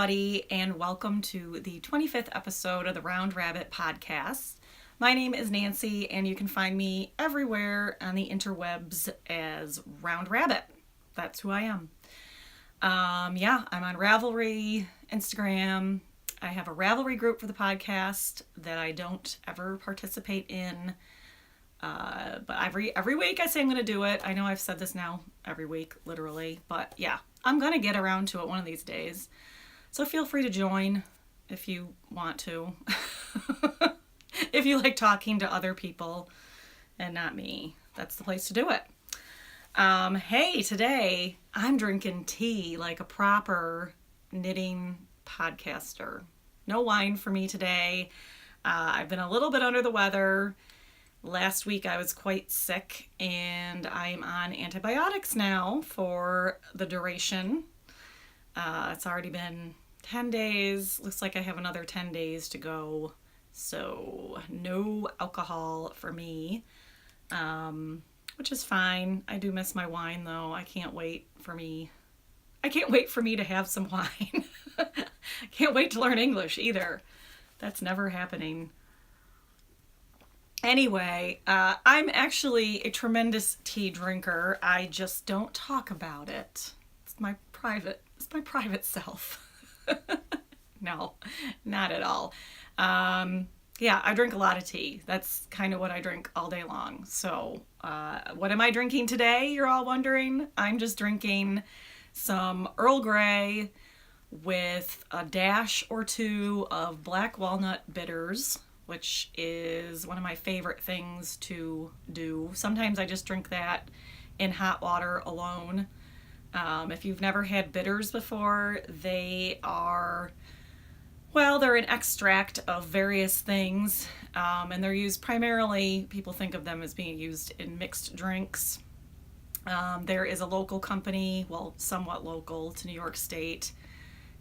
everybody, and welcome to the 25th episode of the Round Rabbit podcast. My name is Nancy, and you can find me everywhere on the interwebs as Round Rabbit. That's who I am. I'm on Ravelry, Instagram. I have a Ravelry group for the podcast that I don't ever participate in. But every week I say I'm going to do it. I know I've said this now every week, literally. But yeah, I'm going to get around to it one of these days. So feel free to join if you want to. If you like talking to other people and not me, that's the place to do it. Hey, today I'm drinking tea like a proper knitting podcaster. No wine for me today. I've been a little bit under the weather. Last week I was quite sick and I'm on antibiotics now for the duration. It's already been 10 days. Looks like I have another 10 days to go. So no alcohol for me, which is fine. I do miss my wine though. I can't wait for me to have some wine. I can't wait to learn English either. That's never happening. Anyway, I'm actually a tremendous tea drinker. I just don't talk about it. It's my private self. No, not at all. I drink a lot of tea. That's kind of what I drink all day long. So, what am I drinking today? You're all wondering. I'm just drinking some Earl Grey with a dash or two of black walnut bitters, which is one of my favorite things to do. Sometimes I just drink that in hot water alone. If you've never had bitters before, they're an extract of various things, and they're used primarily, people think of them as being used in mixed drinks. There is a local company, somewhat local to New York State,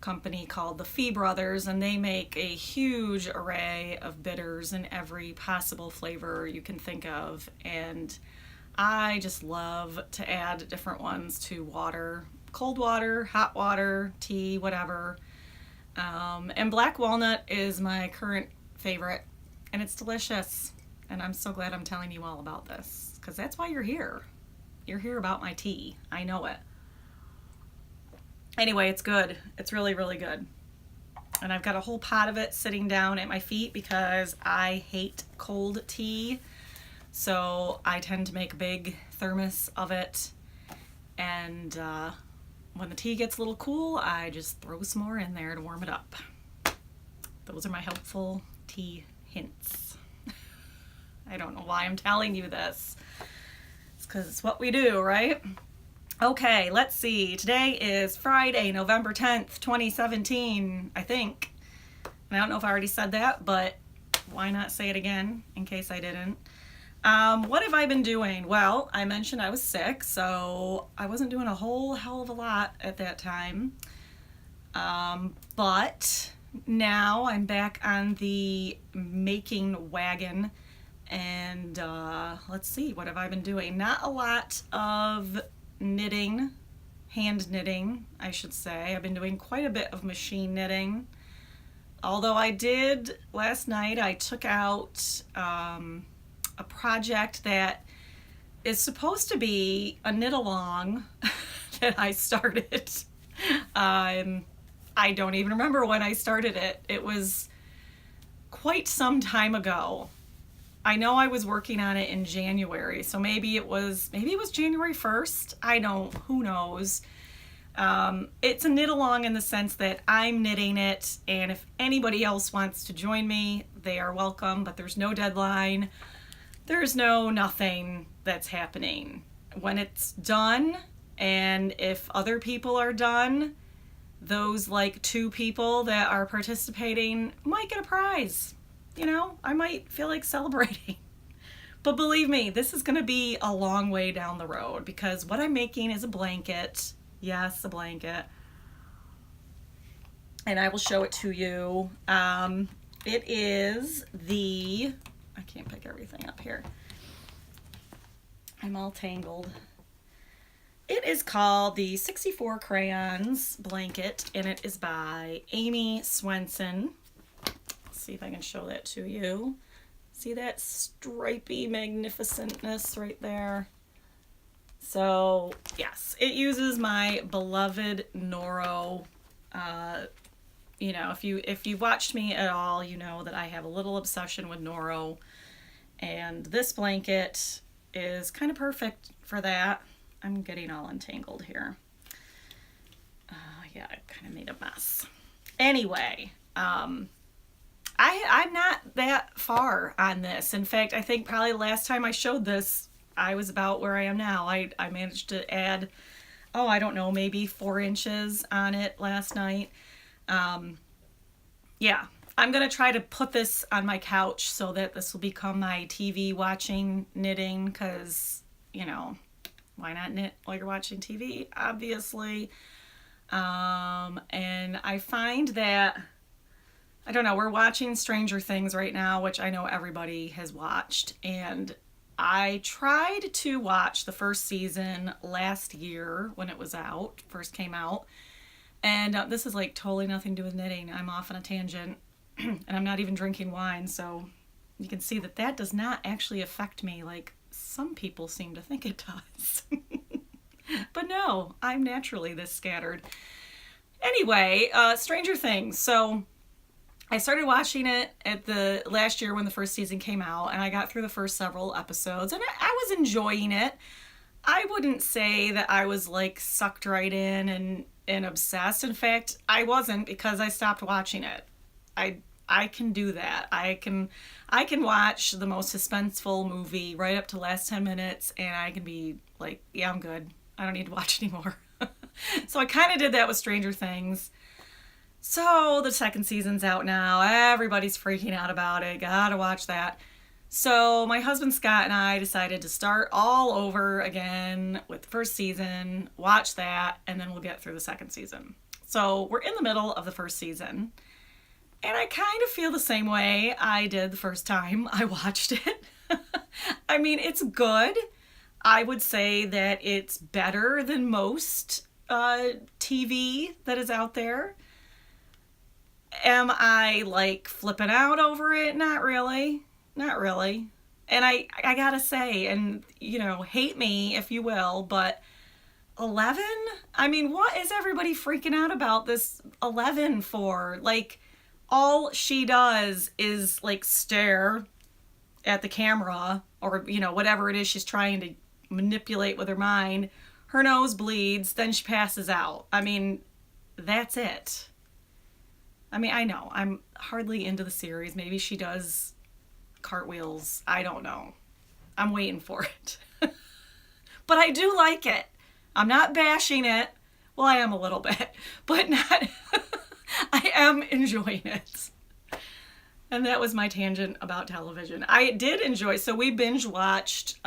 company called the Fee Brothers, and they make a huge array of bitters in every possible flavor you can think of, and I just love to add different ones to water, cold water, hot water, tea, whatever. And black walnut is my current favorite, and it's delicious, and I'm so glad I'm telling you all about this, because that's why you're here. You're here about my tea. I know it. Anyway, it's good. It's really, really good. And I've got a whole pot of it sitting down at my feet because I hate cold tea. So I tend to make a big thermos of it. And when the tea gets a little cool, I just throw some more in there to warm it up. Those are my helpful tea hints. I don't know why I'm telling you this. It's because it's what we do, right? Okay, let's see. Today is Friday, November 10th, 2017, I think. And I don't know if I already said that, but why not say it again in case I didn't. What have I been doing? Well, I mentioned I was sick, so I wasn't doing a whole hell of a lot at that time. But now I'm back on the making wagon, and let's see, what have I been doing? Not a lot of knitting, hand knitting, I should say. I've been doing quite a bit of machine knitting. Although I did, last night I took out a project that is supposed to be a knit along that I started. I don't even remember when I started it. It was quite some time ago. I know I was working on it in January, so maybe it was January 1st. Who knows? It's a knit along in the sense that I'm knitting it, and if anybody else wants to join me, they are welcome, but there's no deadline. There's nothing that's happening. When it's done, and if other people are done, those 2 people that are participating might get a prize. I might feel like celebrating. But believe me, this is going to be a long way down the road because what I'm making is a blanket. Yes, a blanket. And I will show it to you. It is I can't pick everything up here. I'm all tangled. It is called the 64 Crayons blanket, and it is by Amy Swenson. Let's see if I can show that to you. See that stripy magnificentness right there? So, yes, it uses my beloved Noro. If you've watched me at all, you know that I have a little obsession with Noro. And this blanket is kind of perfect for that. I'm getting all entangled here. Yeah, I kind of made a mess. Anyway, I'm not that far on this. In fact, I think probably last time I showed this, I was about where I am now. I managed to add, I don't know, maybe 4 inches on it last night. Yeah, I'm going to try to put this on my couch so that this will become my TV watching knitting because, why not knit while you're watching TV, obviously. And I find that, I don't know, we're watching Stranger Things right now, which I know everybody has watched. And I tried to watch the first season last year when it was out, first came out. And this is like totally nothing to do with knitting. I'm off on a tangent and I'm not even drinking wine. So you can see that does not actually affect me like some people seem to think it does. But no, I'm naturally this scattered. Anyway, Stranger Things. So I started watching it at the last year when the first season came out, and I got through the first several episodes, and I was enjoying it. I wouldn't say that I was like sucked right in and obsessed. In fact, I wasn't, because I stopped watching it. I can do that. I can watch the most suspenseful movie right up to the last 10 minutes and I can be like, yeah, I'm good. I don't need to watch anymore. So I kind of did that with Stranger Things. So the second season's out now. Everybody's freaking out about it. Gotta watch that. So my husband Scott and I decided to start all over again with the first season, watch that, and then we'll get through the second season. So we're in the middle of the first season. And I kind of feel the same way I did the first time I watched it. I mean, it's good. I would say that it's better than most TV that is out there. Am I like flipping out over it? Not really. Not really. And I gotta say, and hate me if you will, but 11? I mean, what is everybody freaking out about this 11 for? Like, all she does is like stare at the camera or, whatever it is she's trying to manipulate with her mind. Her nose bleeds, then she passes out. I mean, that's it. I mean, I know I'm hardly into the series. Maybe she does cartwheels. I don't know. I'm waiting for it. But I do like it. I'm not bashing it. Well, I am a little bit, but not... I am enjoying it. And that was my tangent about television. I did enjoy, so we binge watched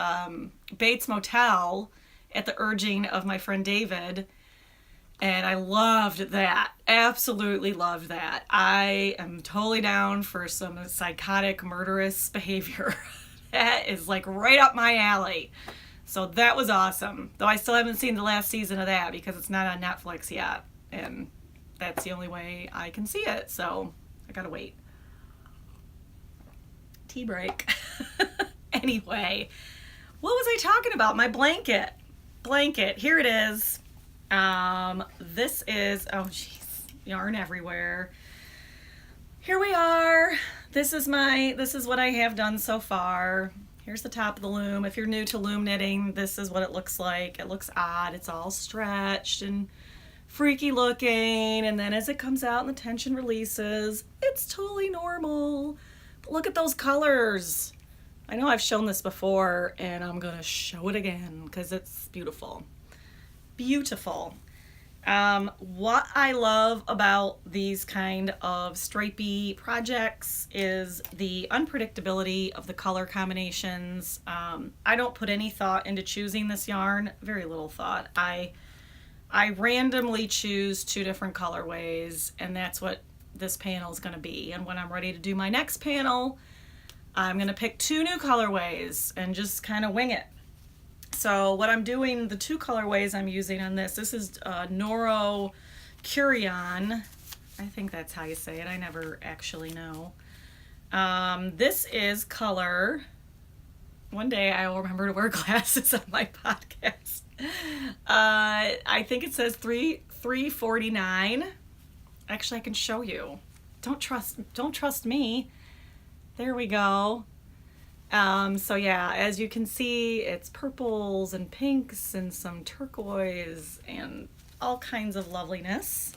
Bates Motel at the urging of my friend David. And I loved that. Absolutely loved that. I am totally down for some psychotic, murderous behavior. That is like right up my alley. So that was awesome. Though I still haven't seen the last season of that because it's not on Netflix yet. And that's the only way I can see it. So I gotta wait. Tea break. Anyway, what was I talking about? My blanket. Here it is. This is, oh jeez, yarn everywhere. Here we are. This is what I have done so far. Here's the top of the loom. If you're new to loom knitting, this is what it looks like. It looks odd. It's all stretched and freaky looking. And then as it comes out and the tension releases, it's totally normal. But look at those colors. I know I've shown this before and I'm going to show it again because it's beautiful. Beautiful. What I love about these kind of stripy projects is the unpredictability of the color combinations. I don't put any thought into choosing this yarn, very little thought. I randomly choose 2 different colorways, and that's what this panel is going to be. And when I'm ready to do my next panel, I'm going to pick 2 new colorways and just kind of wing it. So what I'm doing, the two colorways I'm using on this is Noro Curion. I think that's how you say it. I never actually know. This is color. One day I will remember to wear glasses on my podcast. I think it says 349. Actually, I can show you. Don't trust me. There we go. So yeah, as you can see, it's purples and pinks and some turquoise and all kinds of loveliness.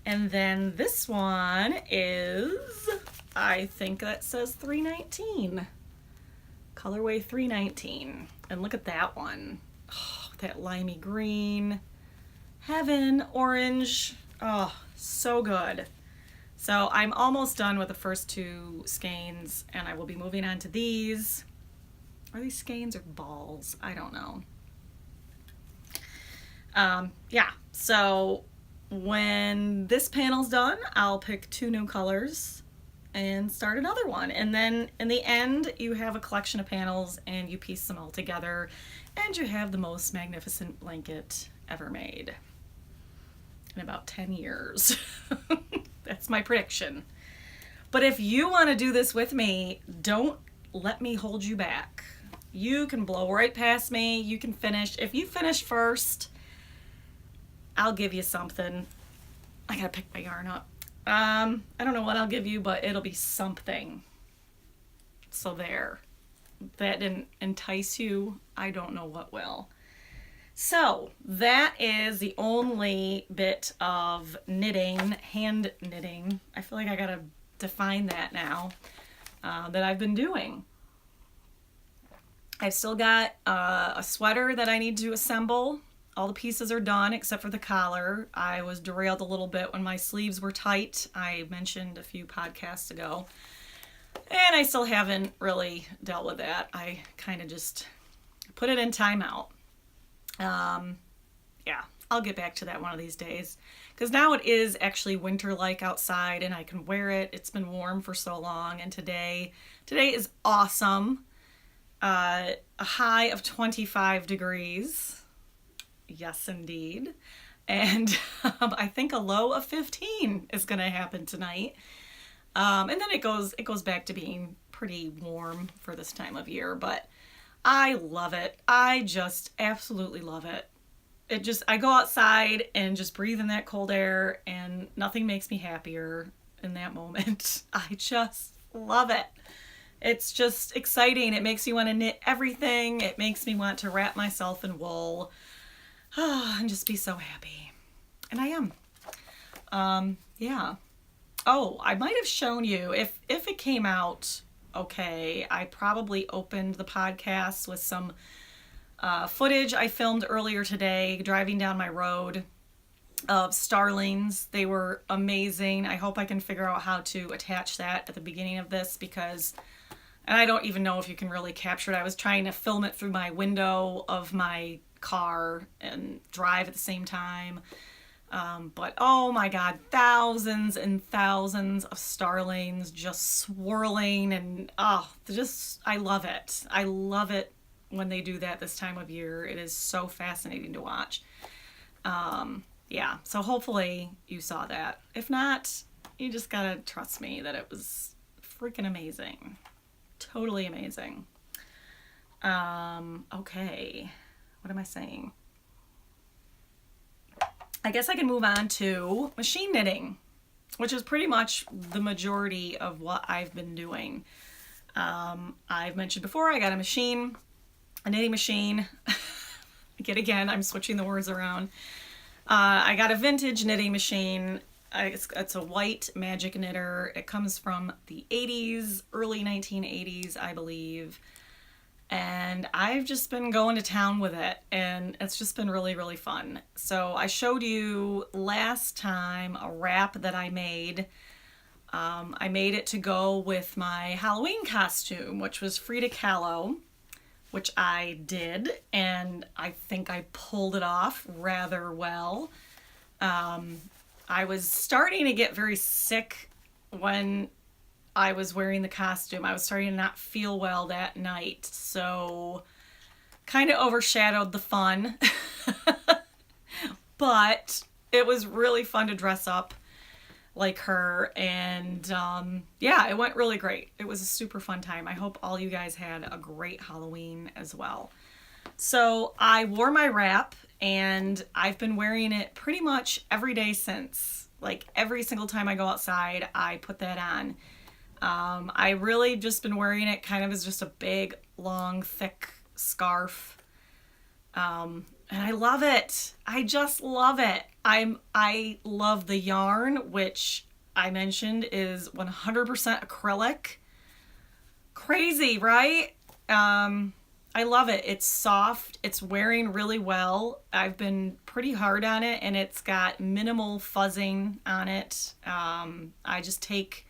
And then this one is, I think that says 319. Colorway 319. And look at that one. Oh, that limey green. Heaven, orange. Oh, so good. So I'm almost done with the first two skeins, and I will be moving on to these. Are these skeins or balls? I don't know. Yeah, so when this panel's done, I'll pick two new colors and start another one. And then in the end, you have a collection of panels and you piece them all together and you have the most magnificent blanket ever made in about 10 years. That's my prediction. But if you want to do this with me, don't let me hold you back. You can blow right past me. You can finish. If you finish first, I'll give you something. I gotta pick my yarn up. I don't know what I'll give you, but it'll be something. So there. If that didn't entice you, I don't know what will. So that is the only bit of knitting, hand knitting. I feel like I gotta define that now, that I've been doing. I've still got a sweater that I need to assemble. All the pieces are done except for the collar. I was derailed a little bit when my sleeves were tight. I mentioned a few podcasts ago. And I still haven't really dealt with that. I kind of just put it in timeout. Yeah, I'll get back to that one of these days. Because now it is actually winter-like outside and I can wear it. It's been warm for so long. And today is awesome. A high of 25 degrees. Yes, indeed. And I think a low of 15 is going to happen tonight. And then it goes back to being pretty warm for this time of year, but I love it. I just absolutely love it. I go outside and just breathe in that cold air and nothing makes me happier in that moment. I just love it. It's just exciting. It makes me want to knit everything. It makes me want to wrap myself in wool. And just be so happy. And I am. Yeah. Oh, I might have shown you, if it came out okay, I probably opened the podcast with some footage I filmed earlier today, driving down my road, of starlings. They were amazing. I hope I can figure out how to attach that at the beginning of this and I don't even know if you can really capture it. I was trying to film it through my window of my car and drive at the same time. But oh my God, thousands and thousands of starlings just swirling and I love it. I love it when they do that this time of year. It is so fascinating to watch. Yeah, so hopefully you saw that. If not, you just gotta trust me that it was freaking amazing. Totally amazing. Okay. What am I saying? I guess I can move on to machine knitting, which is pretty much the majority of what I've been doing. I've mentioned before, I got a knitting machine. Again, I'm switching the words around. I got a vintage knitting machine. It's a white magic knitter. It comes from the 80s, early 1980s, I believe. And I've just been going to town with it, and it's just been really, really fun. So I showed you last time a wrap that I made. I made it to go with my Halloween costume, which was Frida Kahlo, which I did, and I think I pulled it off rather well. I was starting to get very sick when I was wearing the costume. I was starting to not feel well that night, so kind of overshadowed the fun. But it was really fun to dress up like her, and yeah, it went really great. It was a super fun time. I hope all you guys had a great Halloween as well. So I wore my wrap, and I've been wearing it pretty much every day since. Like every single time I go outside, I put that on. I really just been wearing it kind of as just a big, long, thick scarf. And I love it. I just love it. I love the yarn, which I mentioned is 100% acrylic. Crazy, right? I love it. It's soft. It's wearing really well. I've been pretty hard on it, and it's got minimal fuzzing on it. I just take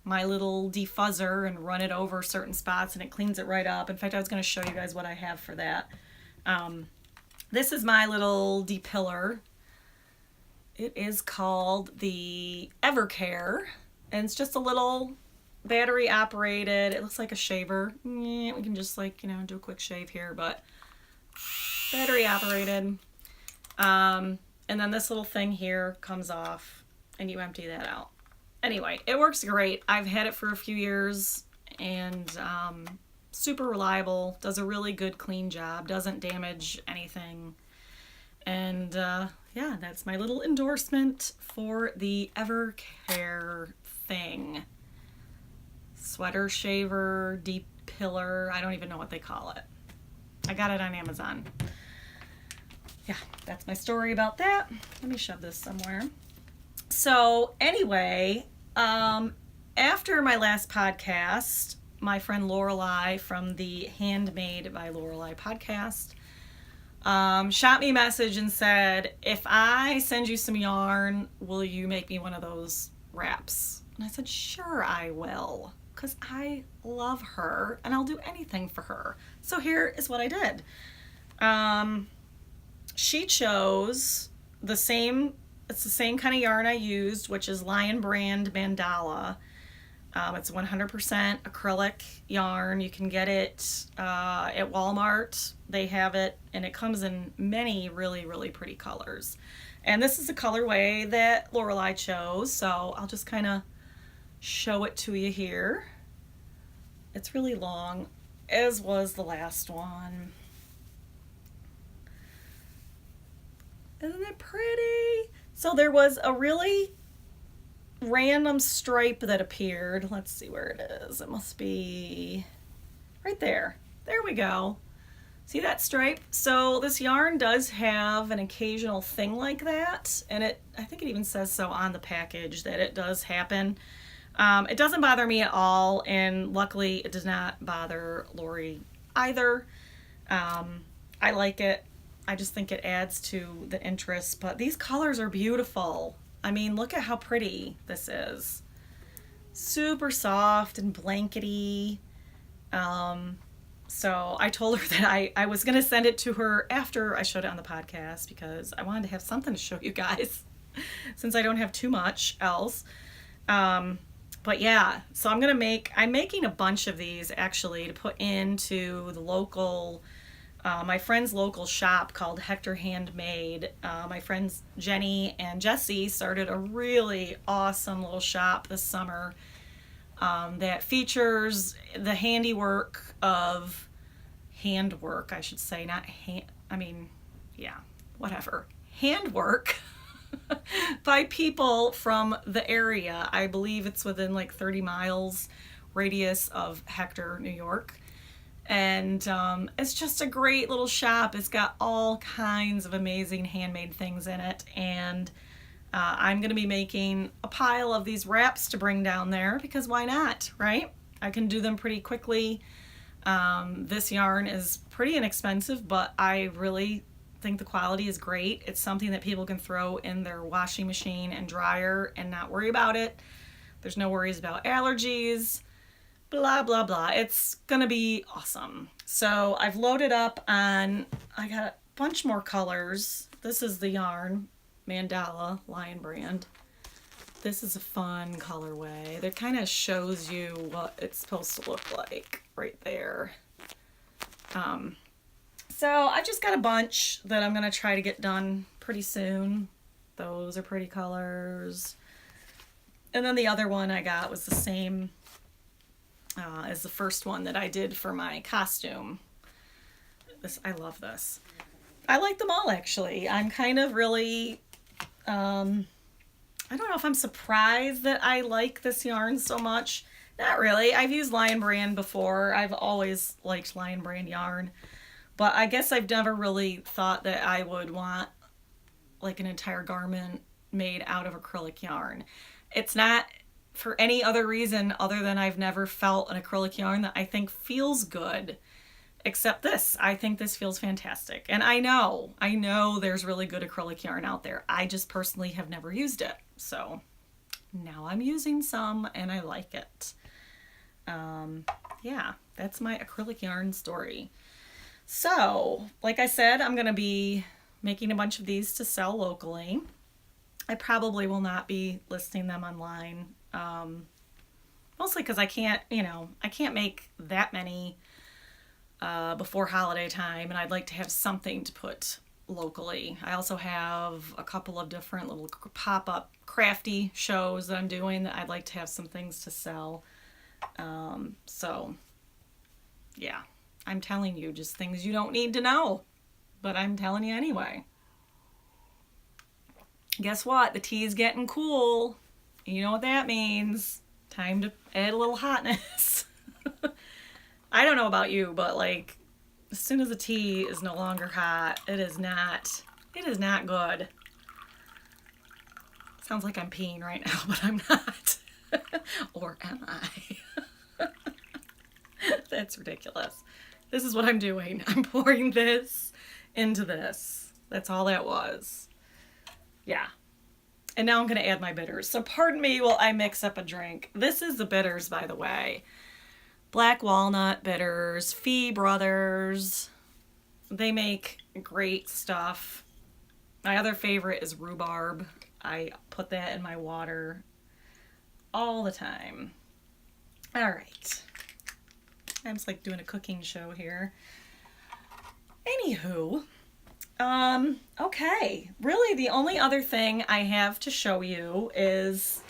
my little defuzzer and run it over certain spots, and it cleans it right up. In fact, I was going to show you guys what I have for that. This is my little depiller. It is called the Evercare, and it's just a little battery operated. It looks like a shaver. We can just do a quick shave here, but battery operated. And then this little thing here comes off, and you empty that out. Anyway, it works great. I've had it for a few years, and super reliable, does a really good clean job, doesn't damage anything. And yeah, that's my little endorsement for the Evercare thing. Sweater shaver, deep pillar, I don't even know what they call it. I got it on Amazon. Yeah, that's my story about that. Let me shove this somewhere. So anyway, after my last podcast, my friend Lorelei from the Handmade by Lorelei podcast shot me a message and said, if I send you some yarn, will you make me one of those wraps? And I said, sure I will, because I love her and I'll do anything for her. So here is what I did. She chose it's the same kind of yarn I used, which is Lion Brand Mandala. It's 100% acrylic yarn. You can get it at Walmart. They have it, and it comes in many really, really pretty colors. And this is the colorway that Lorelei chose, so I'll just kind of show it to you here. It's really long, as was the last one. Isn't it pretty? So there was a really random stripe that appeared. Let's see where it is. It must be right there. There we go. See that stripe? So this yarn does have an occasional thing like that, and I think it even says so on the package that it does happen. It doesn't bother me at all, and luckily it does not bother Lori either. I like it. I just think it adds to the interest, but these colors are beautiful. I mean, look at how pretty this is. Super soft and blankety. So I told her that I was going to send it to her after I showed it on the podcast, because I wanted to have something to show you guys since I don't have too much else. But yeah, so I'm making a bunch of these actually to put into the local, my friend's local shop called Hector Handmade. My friends Jenny and Jesse started a really awesome little shop this summer that features the handwork, I should say, not hand, I mean, yeah, whatever, handwork by people from the area. I believe it's within like 30 miles radius of Hector, New York. And it's just a great little shop. It's got all kinds of amazing handmade things in it. And I'm going to be making a pile of these wraps to bring down there, because why not, right? I can do them pretty quickly. This yarn is pretty inexpensive, but I really think the quality is great. It's something that people can throw in their washing machine and dryer and not worry about it. There's no worries about allergies. Blah, blah, blah. It's gonna be awesome. So I've loaded up on, I got a bunch more colors. This is the yarn, Mandala, Lion Brand. This is a fun colorway that kind of shows you what it's supposed to look like right there. So I've just got a bunch that I'm going to try to get done pretty soon. Those are pretty colors. And then the other one I got was the same as the first one that I did for my costume. I love this. I like them all, actually. I'm kind of really, I don't know if I'm surprised that I like this yarn so much. Not really. I've used Lion Brand before. I've always liked Lion Brand yarn. But I guess I've never really thought that I would want like an entire garment made out of acrylic yarn. It's not for any other reason other than I've never felt an acrylic yarn that I think feels good. Except this. I think this feels fantastic. And I know there's really good acrylic yarn out there. I just personally have never used it. So now I'm using some and I like it. Yeah, that's my acrylic yarn story. So, like I said, I'm going to be making a bunch of these to sell locally. I probably will not be listing them online. Mostly because I can't make that many before holiday time, and I'd like to have something to put locally. I also have a couple of different little pop-up crafty shows that I'm doing that I'd like to have some things to sell. So, yeah, I'm telling you just things you don't need to know, but I'm telling you anyway. Guess what? The tea's getting cool. You know what that means. Time to add a little hotness. I don't know about you, but like, as soon as the tea is no longer hot, it is not good. Sounds like I'm peeing right now, but I'm not. Or am I? That's ridiculous. This is what I'm doing. I'm pouring this into this. That's all that was. Yeah. And now I'm going to add my bitters. So pardon me while I mix up a drink. This is the bitters, by the way. Black walnut bitters, Fee Brothers. They make great stuff. My other favorite is rhubarb. I put that in my water all the time. All right. I'm just like doing a cooking show here. Anywho, okay. Really, the only other thing I have to show you is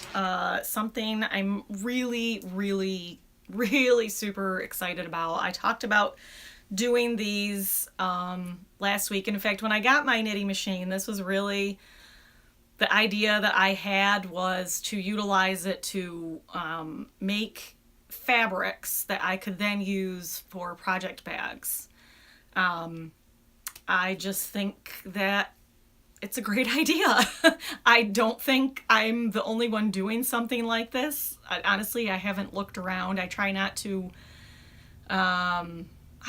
something I'm really, really, really super excited about. I talked about doing these last week. And in fact, when I got my knitting machine, this was really the idea that I had was to utilize it to make fabrics that I could then use for project bags. I just think that it's a great idea. I don't think I'm the only one doing something like this. Honestly, I haven't looked around. I try not to, I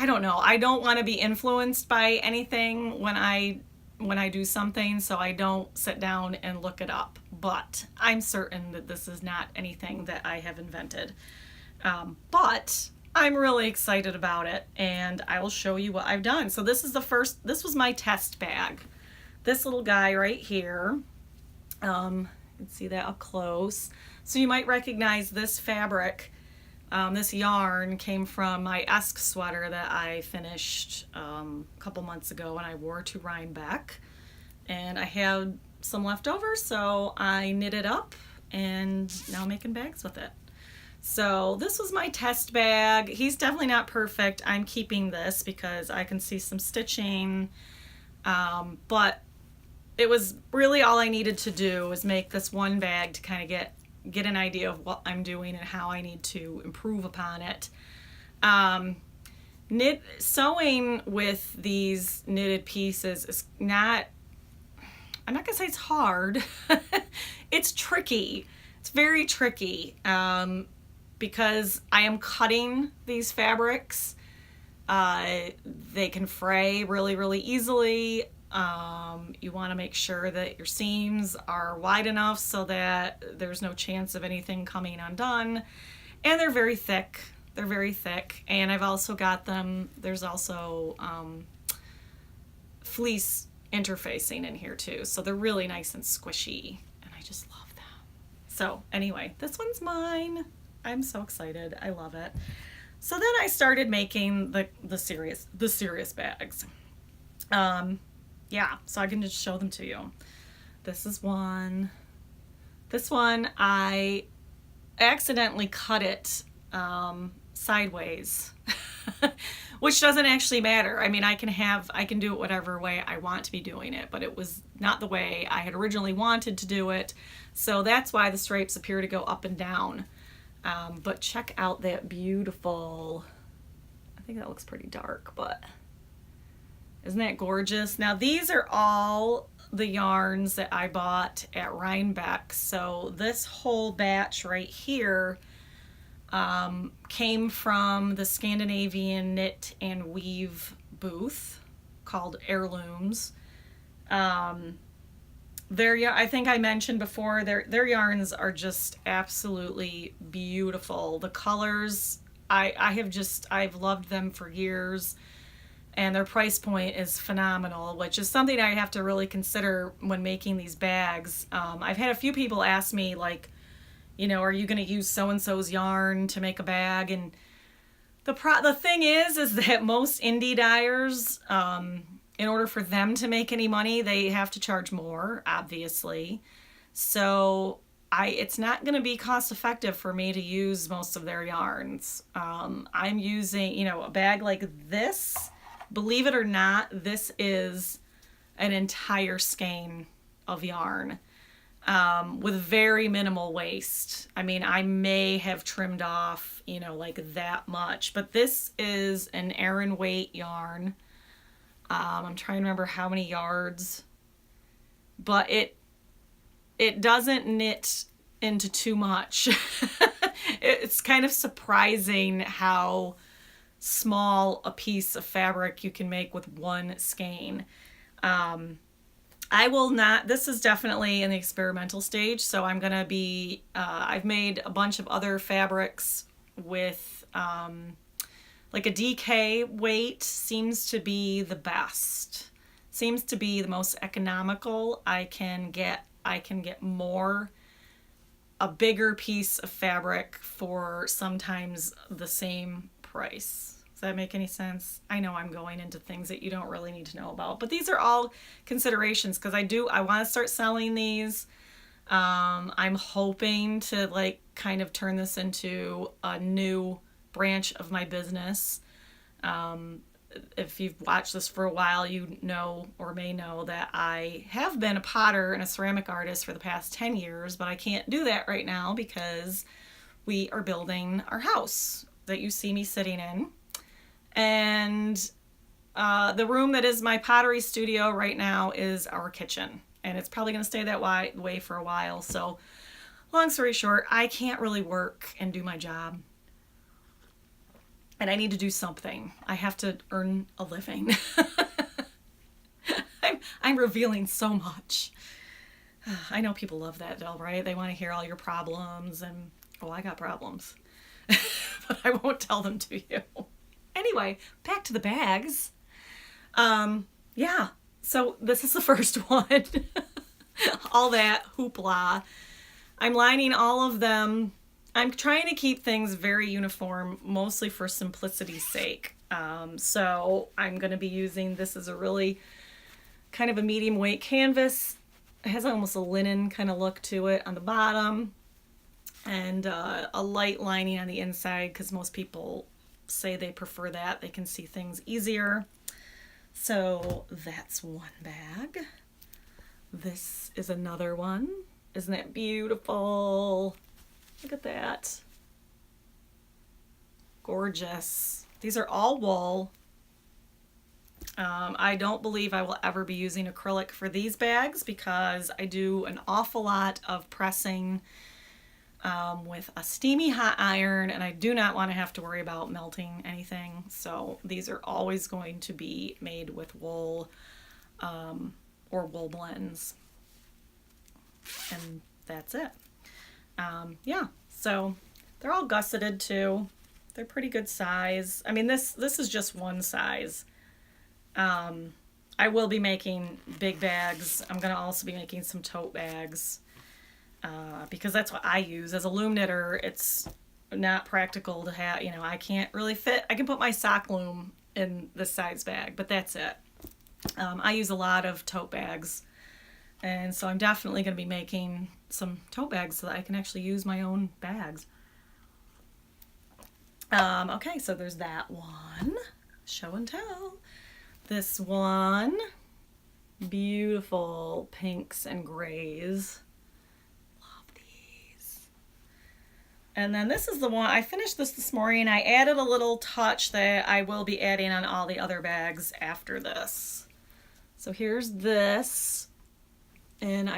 don't know. I don't want to be influenced by anything when I do something, so I don't sit down and look it up. But I'm certain that this is not anything that I have invented. But I'm really excited about it, and I will show you what I've done. So this was my test bag. This little guy right here. You can see that up close. So you might recognize this fabric. This yarn came from my Esk sweater that I finished a couple months ago and I wore to Rhinebeck. And I had some left over, so I knit it up and now I'm making bags with it. So this was my test bag. He's definitely not perfect. I'm keeping this because I can see some stitching. But it was really all I needed to do was make this one bag to kind of get an idea of what I'm doing and how I need to improve upon it. Sewing with these knitted pieces is not, I'm not gonna say it's hard. It's tricky. It's very tricky because I am cutting these fabrics. They can fray really, really easily. You want to make sure that your seams are wide enough so that there's no chance of anything coming undone. And they're very thick. They're very thick. And I've also got them, there's also fleece interfacing in here too. So they're really nice and squishy. And I just love them. So anyway, this one's mine. I'm so excited. I love it. So then I started making the serious bags. Yeah, so I can just show them to you. This is one. This one, I accidentally cut it sideways, which doesn't actually matter. I mean, I can do it whatever way I want to be doing it, but it was not the way I had originally wanted to do it. So that's why the stripes appear to go up and down. But check out that beautiful, I think that looks pretty dark, but isn't that gorgeous? Now these are all the yarns that I bought at Rhinebeck. So this whole batch right here came from the Scandinavian Knit and Weave booth called Heirlooms. I think I mentioned before, their yarns are just absolutely beautiful. The colors, I've loved them for years. And their price point is phenomenal, which is something I have to really consider when making these bags. I've had a few people ask me, like, are you going to use so-and-so's yarn to make a bag? And the thing is that most indie dyers, in order for them to make any money, they have to charge more, obviously. So it's not going to be cost effective for me to use most of their yarns. I'm using, a bag like this. Believe it or not, this is an entire skein of yarn with very minimal waste. I mean, I may have trimmed off, like that much, but this is an Aran weight yarn. I'm trying to remember how many yards, but it doesn't knit into too much. It's kind of surprising how small a piece of fabric you can make with one skein. This is definitely in the experimental stage, so I'm going to be, I've made a bunch of other fabrics with, like a DK weight seems to be the best. Seems to be the most economical. I can get a bigger piece of fabric for sometimes the same price. Does that make any sense? I know I'm going into things that you don't really need to know about, but these are all considerations because I want to start selling these. I'm hoping to kind of turn this into a new branch of my business. If you've watched this for a while, you know or may know that I have been a potter and a ceramic artist for the past 10 years, but I can't do that right now because we are building our house that you see me sitting in. And the room that is my pottery studio right now is our kitchen, and it's probably going to stay that way for a while. So long story short, I can't really work and do my job, and I need to do something. I have to earn a living. I'm revealing so much. I know people love that though, right? They want to hear all your problems, and I got problems. But I won't tell them to you. Anyway, back to the bags. Yeah, so this is the first one. All that hoopla. I'm lining all of them. I'm trying to keep things very uniform, mostly for simplicity's sake. So I'm going to be using, this is a really kind of a medium weight canvas. It has almost a linen kind of look to it on the bottom, and a light lining on the inside because most people say they prefer that. They can see things easier. So that's one bag. This is another one. Isn't that beautiful? Look at that. Gorgeous. These are all wool. I don't believe I will ever be using acrylic for these bags because I do an awful lot of pressing with a steamy hot iron, and I do not want to have to worry about melting anything. So these are always going to be made with wool or wool blends. And that's it. Yeah, so they're all gusseted too. They're pretty good size. I mean, this is just one size. I will be making big bags. I'm going to also be making some tote bags. Because that's what I use. As a loom knitter, it's not practical to have, I can't really fit. I can put my sock loom in this size bag, but that's it. I use a lot of tote bags, and so I'm definitely going to be making some tote bags so that I can actually use my own bags. Okay, so there's that one. Show and tell. This one, beautiful pinks and grays. Love these. And then this is the one, I finished this morning. I added a little touch that I will be adding on all the other bags after this. So here's this. And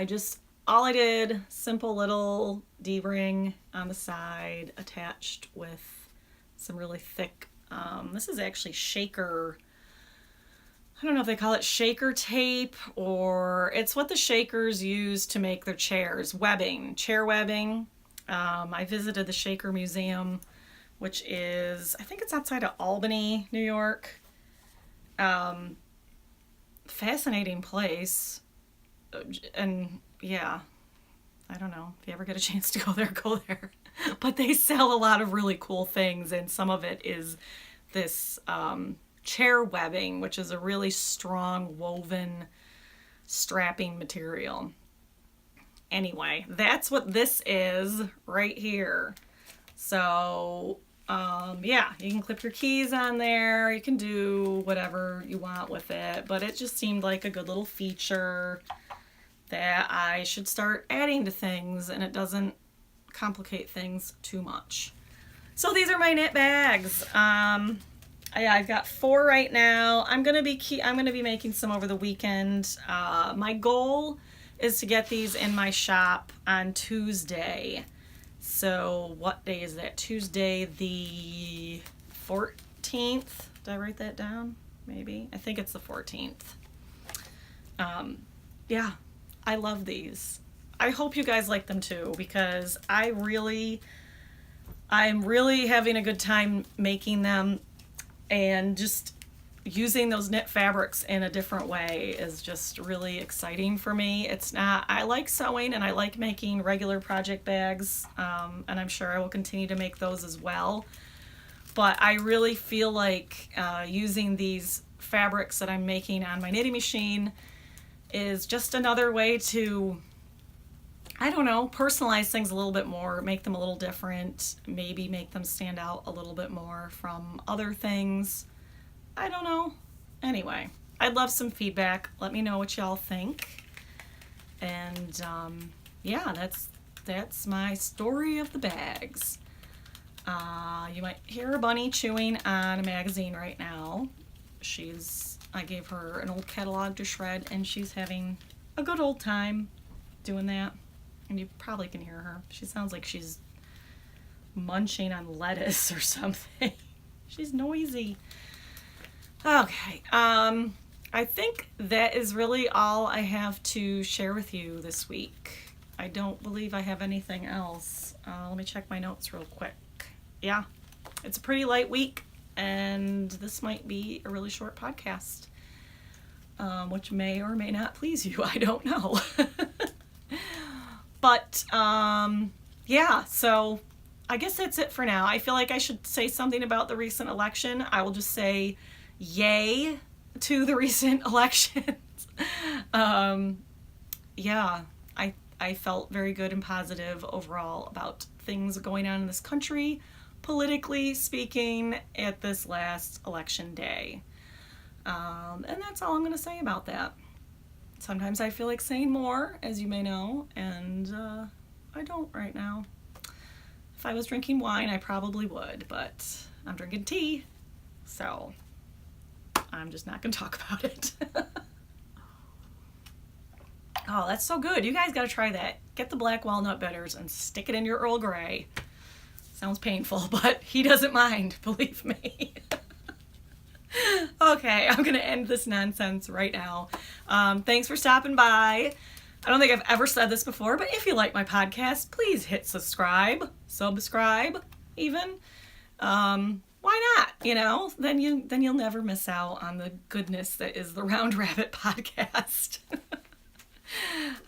all I did, simple little D-ring on the side attached with some really thick, this is actually shaker, I don't know if they call it shaker tape, or it's what the Shakers use to make their chairs, webbing, chair webbing. I visited the Shaker Museum, which is, I think it's outside of Albany, New York. Fascinating place. And yeah, I don't know, if you ever get a chance to go there, go there. But they sell a lot of really cool things, and some of it is this chair webbing, which is a really strong woven strapping material. Anyway, that's what this is right here. So yeah, you can clip your keys on there, you can do whatever you want with it, but it just seemed like a good little feature that I should start adding to things, and it doesn't complicate things too much. So these are my knit bags. Yeah, I've got 4 right now. I'm gonna be making some over the weekend. My goal is to get these in my shop on Tuesday. So what day is that? Tuesday the 14th. Did I write that down? Maybe. I think it's the 14th. Yeah, I love these. I hope you guys like them too, because I'm really having a good time making them, and just using those knit fabrics in a different way is just really exciting for me. I like sewing and I like making regular project bags, and I'm sure I will continue to make those as well. But I really feel like using these fabrics that I'm making on my knitting machine is just another way to, I don't know, personalize things a little bit more, make them a little different, maybe make them stand out a little bit more from other things. I don't know. Anyway, I'd love some feedback. Let me know what y'all think. And yeah, that's my story of the bags. You might hear a bunny chewing on a magazine right now. I gave her an old catalog to shred, and she's having a good old time doing that. And you probably can hear her. She sounds like she's munching on lettuce or something. She's noisy. Okay, I think that is really all I have to share with you this week. I don't believe I have anything else. Let me check my notes real quick. Yeah, it's a pretty light week, and this might be a really short podcast, which may or may not please you. I don't know. But yeah, so I guess that's it for now. I feel like I should say something about the recent election. I will just say yay to the recent elections. Yeah, I felt very good and positive overall about things going on in this country, politically speaking, at this last election day. And that's all I'm going to say about that. Sometimes I feel like saying more, as you may know, and I don't right now. If I was drinking wine, I probably would, but I'm drinking tea, so I'm just not going to talk about it. Oh, that's so good. You guys got to try that. Get the black walnut bitters and stick it in your Earl Grey. Sounds painful, but he doesn't mind, believe me. Okay, I'm going to end this nonsense right now. Thanks for stopping by. I don't think I've ever said this before, but if you like my podcast, please hit subscribe even. Why not? You know, then you'll never miss out on the goodness that is the Round Rabbit podcast.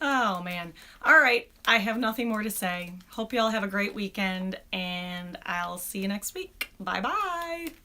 Oh man. All right, I have nothing more to say. Hope y'all have a great weekend, and I'll see you next week. Bye bye.